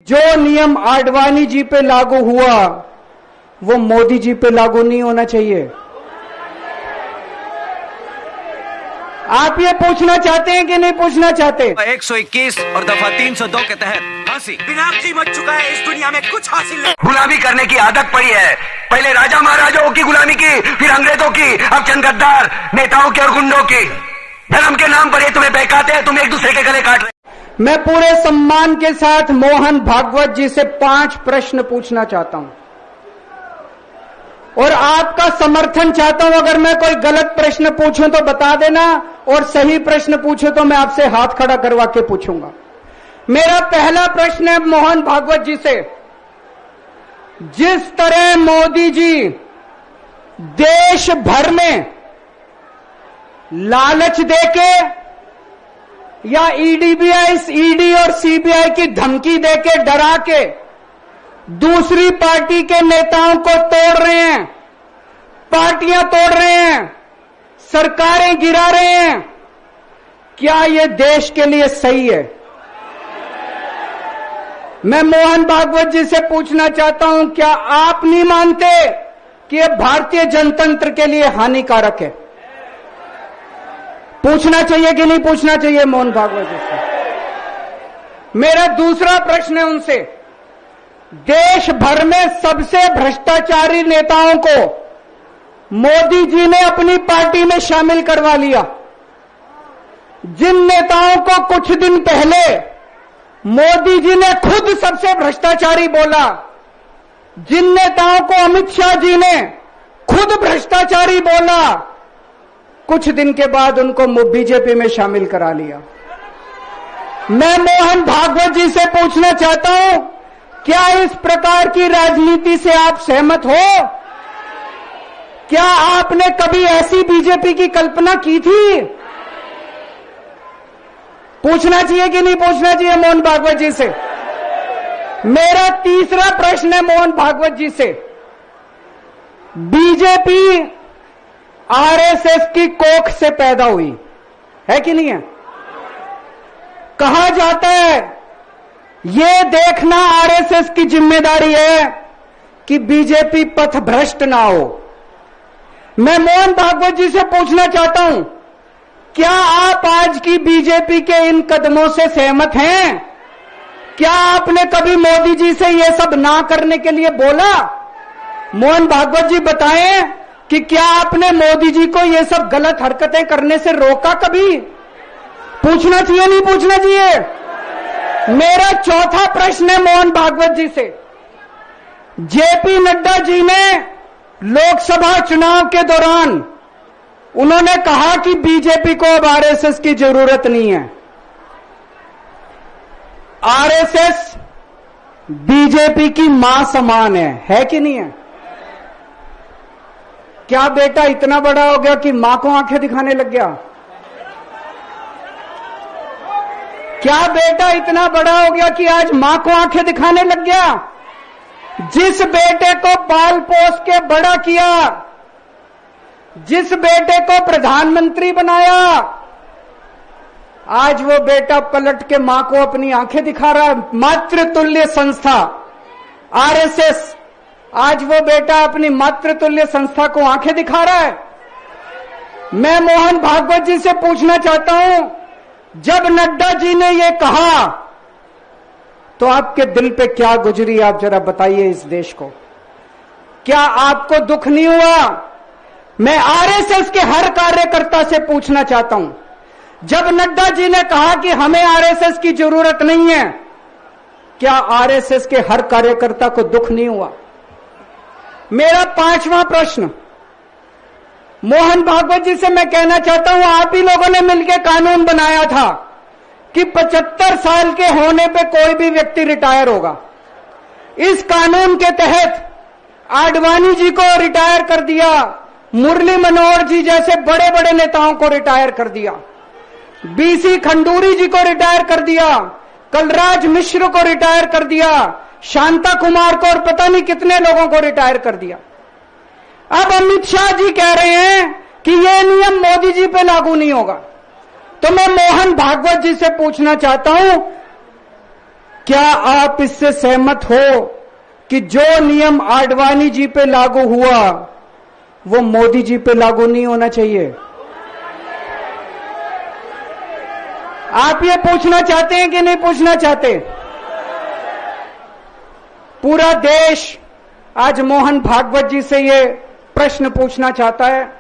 जो नियम आडवाणी जी पे लागू हुआ वो मोदी जी पे लागू नहीं होना चाहिए। आप ये पूछना चाहते हैं कि नहीं पूछना चाहते? 121 और दफा 302 के तहत फांसी। बिना कीमत चुकाए इस दुनिया में कुछ हासिल नहीं। गुलामी करने की आदत पड़ी है। पहले राजा महाराजाओं की गुलामी की, फिर अंग्रेजों की, अब चंद गद्दार नेताओं की और गुंडों की। धर्म के नाम पर ये तुम्हें बहकाते हैं, तुम एक दूसरे के गले काट रहे। मैं पूरे सम्मान के साथ मोहन भागवत जी से 5 प्रश्न पूछना चाहता हूं और आपका समर्थन चाहता हूं। अगर मैं कोई गलत प्रश्न पूछूं तो बता देना, और सही प्रश्न पूछूं तो मैं आपसे हाथ खड़ा करवा के पूछूंगा। मेरा पहला प्रश्न है मोहन भागवत जी से। जिस तरह मोदी जी देश भर में लालच देके या ईडी और सीबीआई की धमकी देके डरा के दूसरी पार्टी के नेताओं को तोड़ रहे हैं, पार्टियां तोड़ रहे हैं, सरकारें गिरा रहे हैं, क्या यह देश के लिए सही है? मैं मोहन भागवत जी से पूछना चाहता हूं, क्या आप नहीं मानते कि यह भारतीय जनतंत्र के लिए हानिकारक है? पूछना चाहिए कि नहीं पूछना चाहिए मोहन भागवत जी से? मेरा दूसरा प्रश्न है उनसे। देश भर में सबसे भ्रष्टाचारी नेताओं को मोदी जी ने अपनी पार्टी में शामिल करवा लिया। जिन नेताओं को कुछ दिन पहले मोदी जी ने खुद सबसे भ्रष्टाचारी बोला, जिन नेताओं को अमित शाह जी ने खुद भ्रष्टाचारी बोला, कुछ दिन के बाद उनको बीजेपी में शामिल करा लिया। मैं मोहन भागवत जी से पूछना चाहता हूं, क्या इस प्रकार की राजनीति से आप सहमत हो? क्या आपने कभी ऐसी बीजेपी की कल्पना की थी? पूछना चाहिए कि नहीं पूछना चाहिए मोहन भागवत जी से? मेरा तीसरा प्रश्न है मोहन भागवत जी से। बीजेपी आरएसएस की कोख से पैदा हुई है कि नहीं है? कहा जाता है ये देखना आरएसएस की जिम्मेदारी है कि बीजेपी पथभ्रष्ट ना हो। मैं मोहन भागवत जी से पूछना चाहता हूं, क्या आप आज की बीजेपी के इन कदमों से सहमत हैं? क्या आपने कभी मोदी जी से ये सब ना करने के लिए बोला? मोहन भागवत जी बताएं कि क्या आपने मोदी जी को ये सब गलत हरकतें करने से रोका कभी? पूछना चाहिए नहीं पूछना चाहिए? मेरा चौथा प्रश्न है मोहन भागवत जी से। जेपी नड्डा जी ने लोकसभा चुनाव के दौरान उन्होंने कहा कि बीजेपी को अब आरएसएस की जरूरत नहीं है। आरएसएस बीजेपी की मां समान है कि नहीं है? क्या बेटा इतना बड़ा हो गया कि मां को आंखें दिखाने लग गया? क्या बेटा इतना बड़ा हो गया कि आज मां को आंखें दिखाने लग गया? जिस बेटे को पाल पोस के बड़ा किया, जिस बेटे को प्रधानमंत्री बनाया, आज वो बेटा पलट के मां को अपनी आंखें दिखा रहा है। मातृतुल्य संस्था आरएसएस, आज वो बेटा अपनी मातृतुल्य संस्था को आंखें दिखा रहा है। मैं मोहन भागवत जी से पूछना चाहता हूं, जब नड्डा जी ने ये कहा तो आपके दिल पे क्या गुजरी, आप जरा बताइए इस देश को। क्या आपको दुख नहीं हुआ? मैं आरएसएस के हर कार्यकर्ता से पूछना चाहता हूं, जब नड्डा जी ने कहा कि हमें आरएसएस की जरूरत नहीं है, क्या आरएसएस के हर कार्यकर्ता को दुख नहीं हुआ? मेरा पांचवा प्रश्न मोहन भागवत जी से मैं कहना चाहता हूं, आप ही लोगों ने मिलकर कानून बनाया था कि 75 साल के होने पे कोई भी व्यक्ति रिटायर होगा। इस कानून के तहत आडवाणी जी को रिटायर कर दिया, मुरली मनोहर जी जैसे बड़े बड़े नेताओं को रिटायर कर दिया, बीसी खंडूरी जी को रिटायर कर दिया, कलराज मिश्र को रिटायर कर दिया, शांता कुमार को और पता नहीं कितने लोगों को रिटायर कर दिया। अब अमित शाह जी कह रहे हैं कि यह नियम मोदी जी पे लागू नहीं होगा। तो मैं मोहन भागवत जी से पूछना चाहता हूं, क्या आप इससे सहमत हो कि जो नियम आडवाणी जी पे लागू हुआ वो मोदी जी पे लागू नहीं होना चाहिए? आप ये पूछना चाहते हैं कि नहीं पूछना चाहते? पूरा देश आज मोहन भागवत जी से ये प्रश्न पूछना चाहता है।